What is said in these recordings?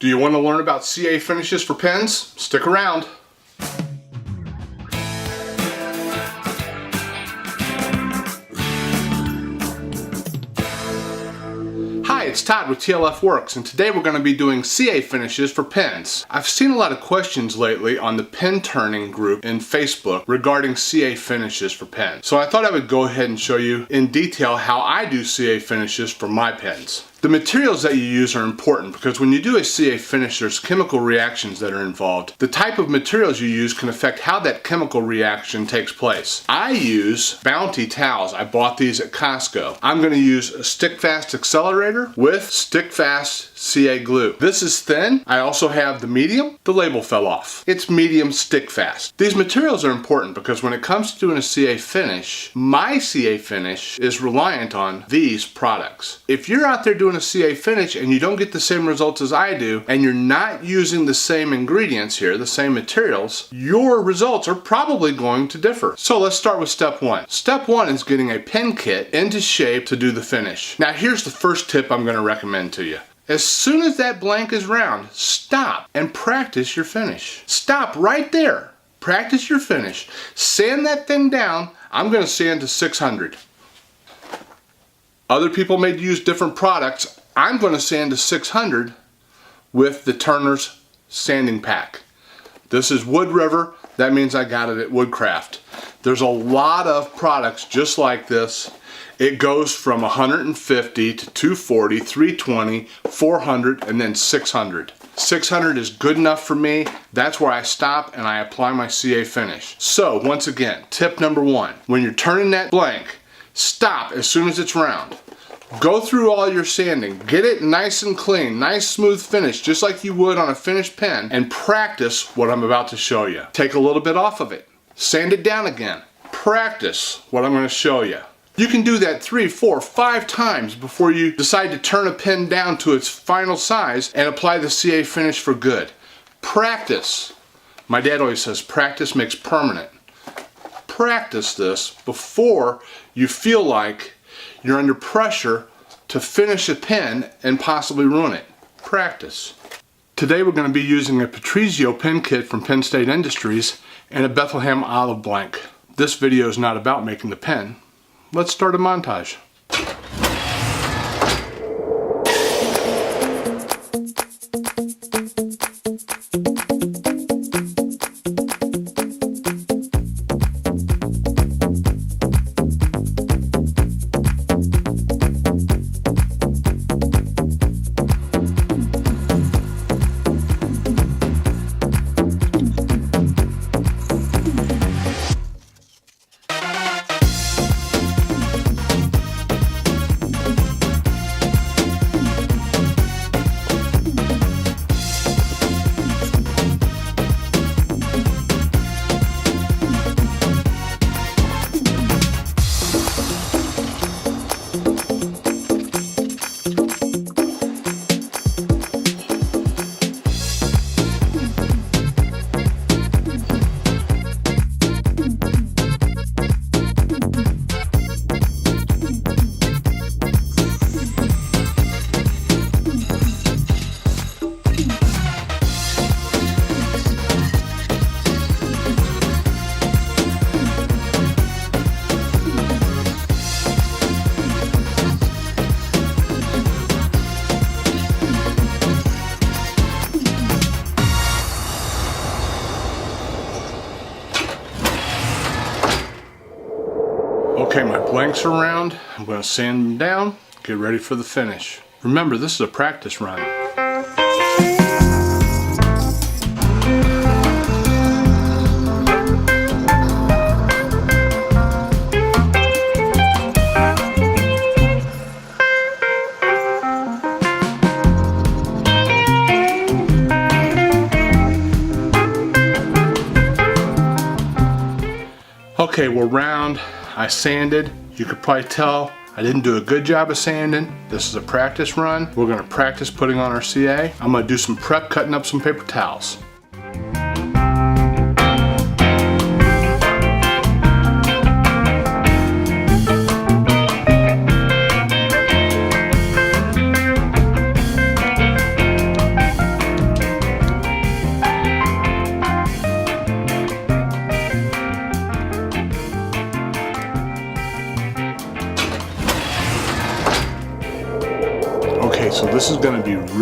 Do you want to learn about CA finishes for pens? Stick around. Hi, it's Todd with TLF Works, and today we're going to be doing CA finishes for pens. I've seen a lot of questions lately on the pen turning group in Facebook regarding CA finishes for pens. So I thought I would go ahead and show you in detail how I do CA finishes for my pens. The materials that you use are important because when you do a CA finish, there's chemical reactions that are involved. The type of materials you use can affect how that chemical reaction takes place. I use Bounty towels. I bought these at Costco. I'm going to use a stick-fast accelerator with stick-fast CA glue. This is thin. I also have the medium. The label fell off. It's medium stick-fast. These materials are important because when it comes to doing a CA finish, my CA finish is reliant on these products. If you're out there doing a CA finish and you don't get the same results as I do, and you're not using the same ingredients here, the same materials, your results are probably going to differ. So let's start with step one. Step one is getting a pen kit into shape to do the finish. Now here's the first tip I'm going to recommend to you. As soon as that blank is round, stop and practice your finish. Stop right there. Practice your finish. Sand that thing down. I'm going to sand to 600. Other people may use different products. I'm going to sand to 600 with the Turner's sanding pack. This is Wood River. That means I got it at Woodcraft. There's a lot of products just like this. It goes from 150 to 240, 320, 400, and then 600. 600 is good enough for me. That's where I stop and I apply my CA finish. So once again, tip number one, when you're turning that blank, stop as soon as it's round. Go through all your sanding. Get it nice and clean, nice smooth finish, just like you would on a finished pen, and practice what I'm about to show you. Take a little bit off of it. Sand it down again. Practice what I'm going to show you. You can do that 3, 4, 5 times before you decide to turn a pen down to its final size and apply the CA finish for good. Practice. My dad always says practice makes permanent. Practice this before you feel like you're under pressure to finish a pen and possibly ruin it. Practice. Today we're going to be using a Patrizio pen kit from Penn State Industries and a Bethlehem olive blank. This video is not about making the pen. Let's start a montage. Okay, my blanks are round. I'm going to sand them down, get ready for the finish. Remember, this is a practice run. Okay, we're round. I sanded. You could probably tell I didn't do a good job of sanding. This is a practice run. We're going to practice putting on our CA. I'm going to do some prep cutting up some paper towels.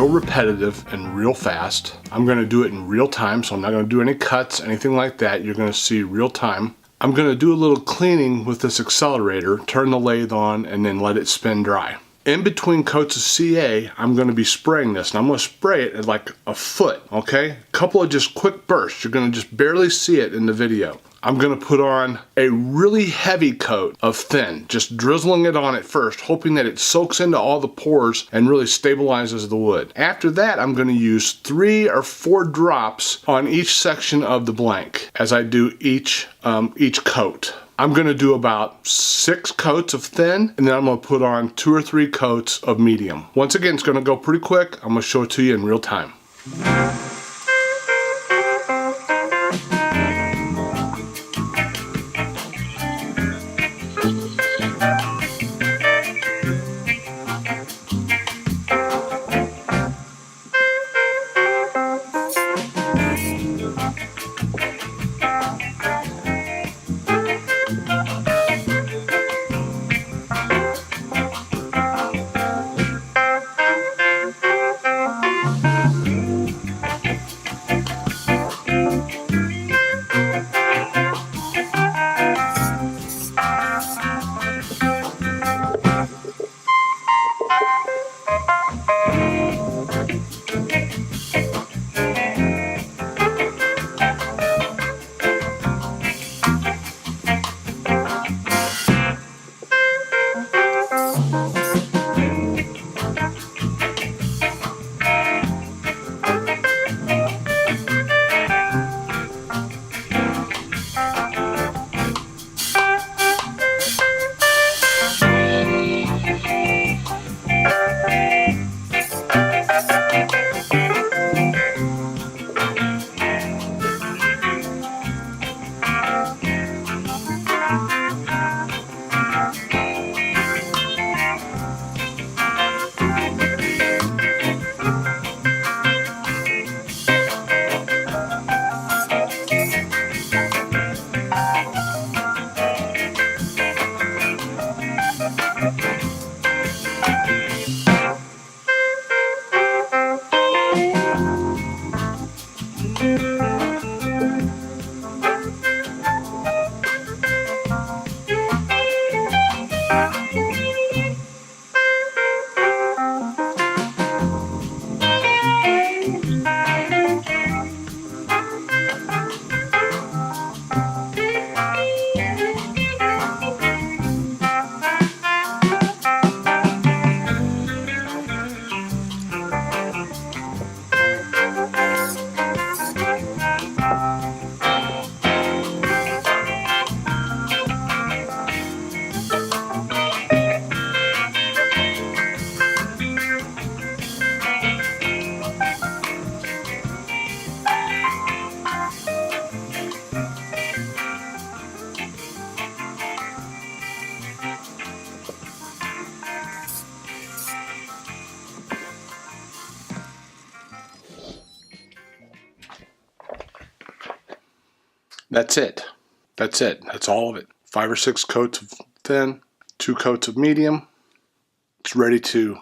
real repetitive and real fast. I'm going to do it in real time, so I'm not going to do any cuts, anything like that. You're going to see real time. I'm going to do a little cleaning with this accelerator, turn the lathe on, and then let it spin dry. In between coats of CA, I'm going to be spraying this, and I'm going to spray it at like a foot, okay? A couple of just quick bursts. You're going to just barely see it in the video. I'm going to put on a really heavy coat of thin, just drizzling it on it first, hoping that it soaks into all the pores and really stabilizes the wood. After that, I'm going to use 3 or 4 drops on each section of the blank as I do each coat. I'm going to do about 6 coats of thin, and then I'm going to put on 2 or 3 coats of medium. Once again, it's going to go pretty quick. I'm going to show it to you in real time. That's it. That's it. That's all of it. 5 or 6 coats of thin, 2 coats of medium. It's ready to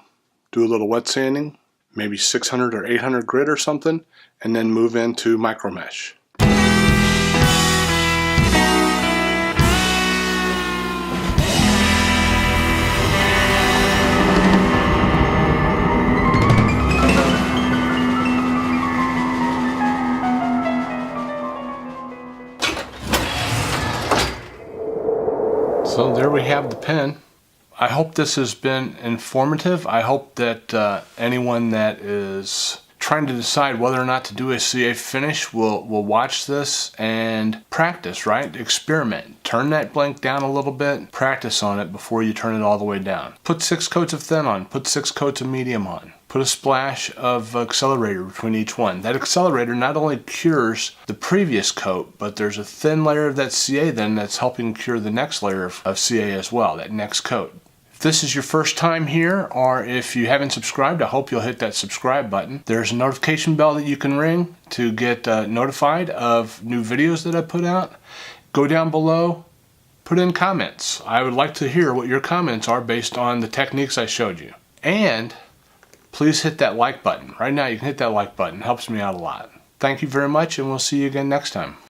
do a little wet sanding, maybe 600 or 800 grit or something, and then move into micro mesh. So there we have the pen. I hope this has been informative. I hope that anyone that is trying to decide whether or not to do a CA finish will watch this and practice, right? Experiment. Turn that blank down a little bit. Practice on it before you turn it all the way down. Put 6 coats of thin on. Put 6 coats of medium on. Put a splash of accelerator between each one. That accelerator not only cures the previous coat, but there's a thin layer of that CA then that's helping cure the next layer of CA as well, that next coat. If this is your first time here, or if you haven't subscribed, I hope you'll hit that subscribe button. There's a notification bell that you can ring to get notified of new videos that I put out. Go down below, put in comments. I would like to hear what your comments are based on the techniques I showed you. And please hit that like button. Right now you can hit that like button. It helps me out a lot. Thank you very much, and we'll see you again next time.